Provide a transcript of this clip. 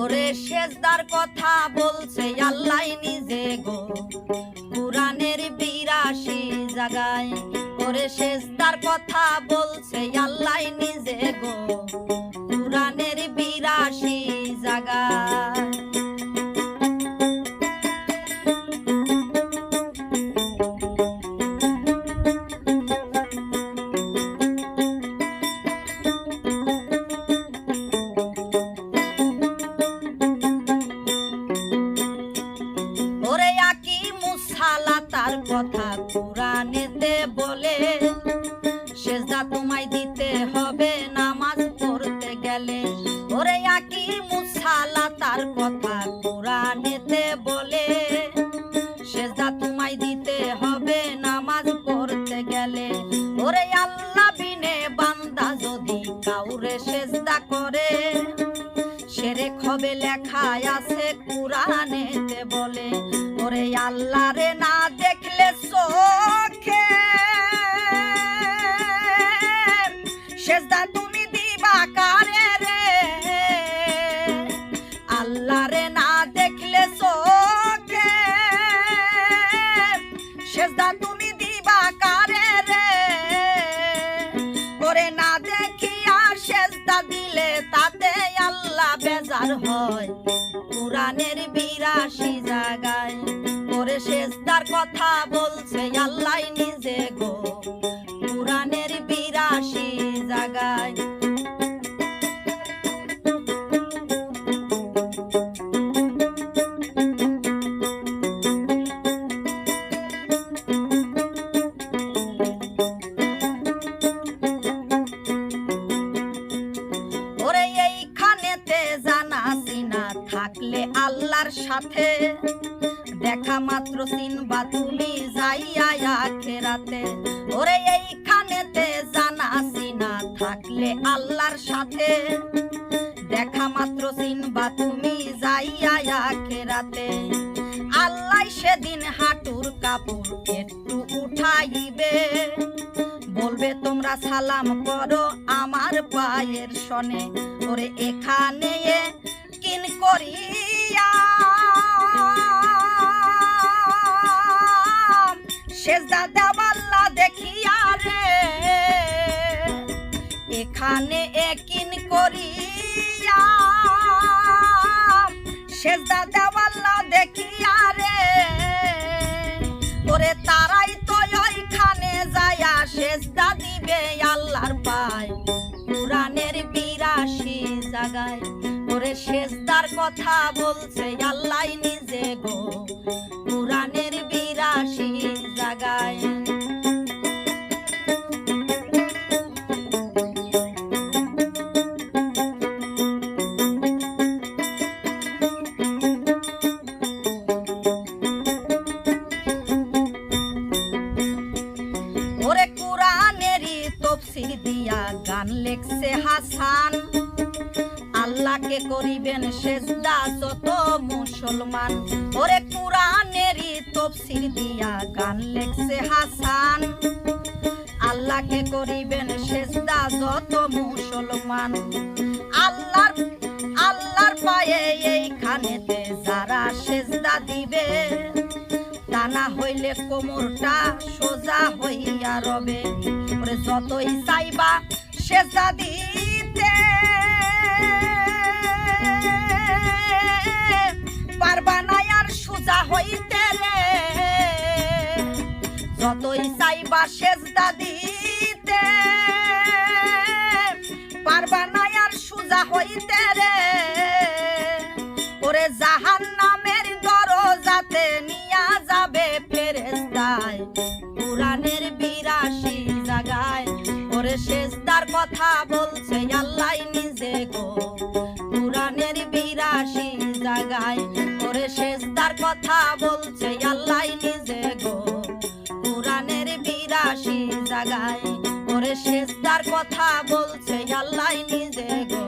ওরে সেজদার কথা বলছে আল্লাহ নিজে গো কুরআনের ৮২ জায়গায়। ওরে সেজদার কথা বলছে আল্লাহ নিজে গো কুরআনের ৮২ জায়গায়। তার কথা কুরআনেতে বলে সেজদা তোমায় দিতে হবে নামাজ পড়তে গেলে। ওরে আকিমুস সালাত তার কথা কুরআনেতে বলে সেজদা তোমায় দিতে হবে নামাজ পড়তে গেলে। ওরে আল্লাহ বিনে বান্দা যদি কাউরে সেজদা করে শিরক হবে লেখা আছে কুরআনেতে বলে। ওরে আল্লাহরে না দেখলে চোখে সেজদা তুমি দিবা কারে রে। আল্লাহরে না দেখলে চোখে সেজদা তুমি দিবা কারে রে। ওরে না দেখিয়া সেজদা দিলে তাতে আল্লাহ বেজার হয় কুরআনের ৮২ জায়গায়। ওরে সেজদার কথা বলছে আল্লাহ নিজে গো কুরআনের ৮২ জায়গায়। ওরে এইখানেতে জানা চিনা থাকলে আল্লাহর সাথে দেখা মাত্র চিনবা তুমি যাইয়া আখিরাতে। ওরে এইখানেতে জানা চিনা থাকলে আল্লাহর সাথে দেখা মাত্র চিনবা তুমি যাইয়া আখিরাতে। আল্লাহ সেদিন হাঁটুর কাপড় একটু উঠাইবে বলবে তোমরা সালাম করো আমার পায়ের সনে। ওরে এখানে কিন করিয়া সেজদা দেব আল্লাহ দেখিয়া রে। এখানে কিন করিয়া সেজদা দেব আল্লাহ দেখিয়া রে। ওরে তারাই তো ওইখানে যায়া সেজদা দিবে আল্লাহর পায় কুরআনের ৮২ জায়গায়। ওরে সেজদার কথা বলছে আল্লাহ নিজে গো কুরআনের ৮২ জায়গায়। ওরে কুরআনেরই তাফসীর দিয়া গান লেখছে হাসান আল্লাহকে করিবেন সেজদা যত মুসলমান। ওরে কুরআনেরই তাফসীর দিয়া গান লেখছে হাসান আল্লাহকে করিবেন সেজদা যত মুসলমান। আল্লাহর পায়ে এইখানেতে যারা সেজদা দিবে তা না হইলে কোমরটা সোজা হইয়া রবে। ওরে যতই চাইবা সেজদা দিতে পারবা না আর সোজা হইতে রে। যতই চাইবা সেজদা দিতে পারবা না আর সোজা হইতে রে। ওরে জাহান্নামের দরজাতে নিয়া যাবে ফেরেশতায় কুরআনের ৮২ জায়গায়। ওরে সেজদার কথা বলছে আল্লাহ নিজে গো কুরআনের ৮২ জায়গায়। ওরে সেজদার কথা বলছে আল্লাহ নিজে গো কুরআনের ৮২ জায়গায়। ওরে সেজদার কথা বলছে আল্লাহ নিজে গো